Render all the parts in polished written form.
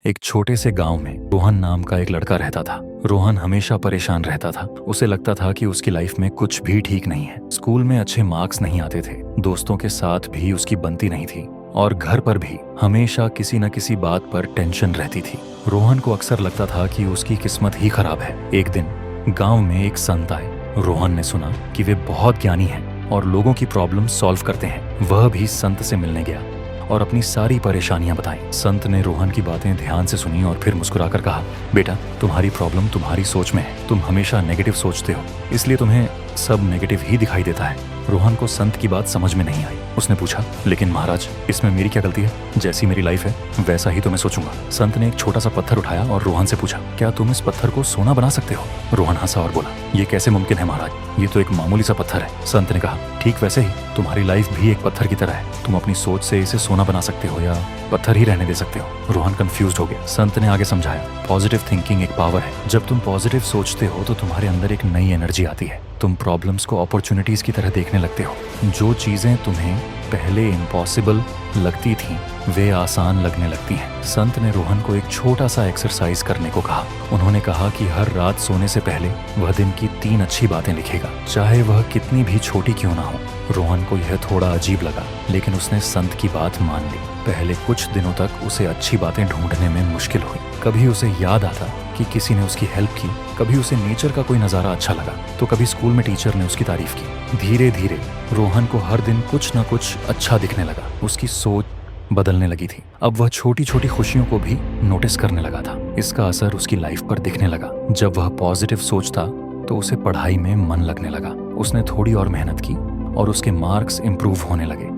एक छोटे से गांव में रोहन नाम का एक लड़का रहता था। रोहन हमेशा परेशान रहता था। उसे लगता था कि उसकी लाइफ में कुछ भी ठीक नहीं है। स्कूल में अच्छे मार्क्स नहीं आते थे, दोस्तों के साथ भी उसकी बनती नहीं थी और घर पर भी हमेशा किसी न किसी बात पर टेंशन रहती थी। रोहन को अक्सर लगता था कि उसकी किस्मत ही खराब है। एक दिन गाँव में एक संत आए। रोहन ने सुना कि वे बहुत ज्ञानी हैं और लोगों की प्रॉब्लम सॉल्व करते हैं। वह भी संत से मिलने गया और अपनी सारी परेशानियां बताई। संत ने रोहन की बातें ध्यान से सुनी और फिर मुस्कुराकर कहा, बेटा, तुम्हारी प्रॉब्लम तुम्हारी सोच में है। तुम हमेशा नेगेटिव सोचते हो, इसलिए तुम्हें सब नेगेटिव ही दिखाई देता है। रोहन को संत की बात समझ में नहीं आई। उसने पूछा, लेकिन महाराज, इसमें मेरी क्या गलती है? जैसी मेरी लाइफ है वैसा ही तो मैं सोचूंगा। संत ने एक छोटा सा पत्थर उठाया और रोहन से पूछा, क्या तुम इस पत्थर को सोना बना सकते हो? रोहन हंसा और बोला, ये कैसे मुमकिन है महाराज, ये तो एक मामूली सा पत्थर है। संत ने कहा, ठीक वैसे ही तुम्हारी लाइफ भी एक पत्थर की तरह है। तुम अपनी सोच से इसे सोना बना सकते हो या पत्थर ही रहने दे सकते हो। रोहन कंफ्यूज हो गया। संत ने आगे समझाया, पॉजिटिव थिंकिंग एक पावर है। जब तुम पॉजिटिव सोचते हो तो तुम्हारे अंदर एक नई एनर्जी आती है। तुम प्रॉब्लम्स को अपॉर्चुनिटीज की तरह देखने लगते हो। जो चीजें तुम्हें पहले इम्पॉसिबल लगती थीं, वे आसान लगने लगती हैं। संत ने रोहन को एक छोटा सा एक्सरसाइज करने को कहा। उन्होंने कहा कि हर रात सोने से पहले वह दिन की 3 अच्छी बातें लिखेगा, चाहे वह कितनी भी छोटी क्यों ना हो। रोहन को यह थोड़ा अजीब लगा, लेकिन उसने संत की बात मान ली। पहले कुछ दिनों तक उसे अच्छी बातें ढूंढने में मुश्किल हुई। कभी उसे याद आता कि किसी ने उसकी हेल्प की, कभी उसे नेचर का कोई नज़ारा अच्छा लगा, तो कभी स्कूल में टीचर ने उसकी तारीफ की। धीरे धीरे रोहन को हर दिन कुछ न कुछ अच्छा दिखने लगा। उसकी सोच बदलने लगी थी। अब वह छोटी छोटी खुशियों को भी नोटिस करने लगा था। इसका असर उसकी लाइफ पर दिखने लगा। जब वह पॉजिटिव सोचता तो उसे पढ़ाई में मन लगने लगा। उसने थोड़ी और मेहनत की और उसके मार्क्स इम्प्रूव होने लगे।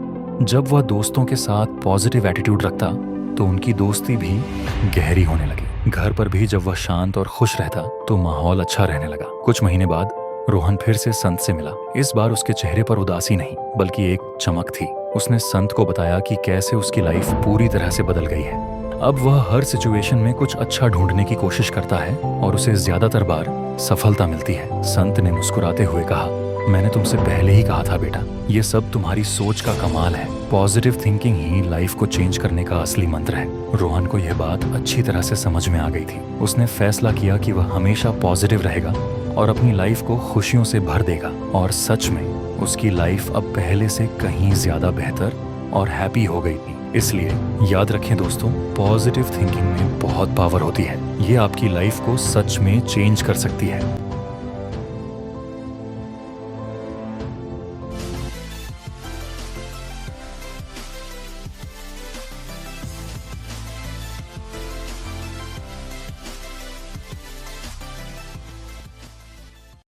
जब वह दोस्तों के साथ पॉजिटिव एटीट्यूड रखता तो उनकी दोस्ती भी गहरी होने लगी। घर पर भी जब वह शांत और खुश रहता तो माहौल अच्छा रहने लगा। कुछ महीने बाद रोहन फिर से संत से मिला। इस बार उसके चेहरे पर उदासी नहीं, बल्कि एक चमक थी। उसने संत को बताया कि कैसे उसकी लाइफ पूरी तरह से बदल गई है। अब वह हर सिचुएशन में कुछ अच्छा ढूंढने की कोशिश करता है और उसे ज्यादातर बार सफलता मिलती है। संत ने मुस्कुराते हुए कहा, मैंने तुमसे पहले ही कहा था बेटा, ये सब तुम्हारी सोच का कमाल है। पॉजिटिव थिंकिंग ही लाइफ को चेंज करने का असली मंत्र है। रोहन को यह बात अच्छी तरह से समझ में आ गई थी। उसने फैसला किया कि वह हमेशा पॉजिटिव रहेगा और अपनी लाइफ को खुशियों से भर देगा। और सच में उसकी लाइफ अब पहले से कहीं ज्यादा बेहतर और हैप्पी हो गई थी। इसलिए याद रखें दोस्तों, पॉजिटिव थिंकिंग में बहुत पावर होती है। ये आपकी लाइफ को सच में चेंज कर सकती है।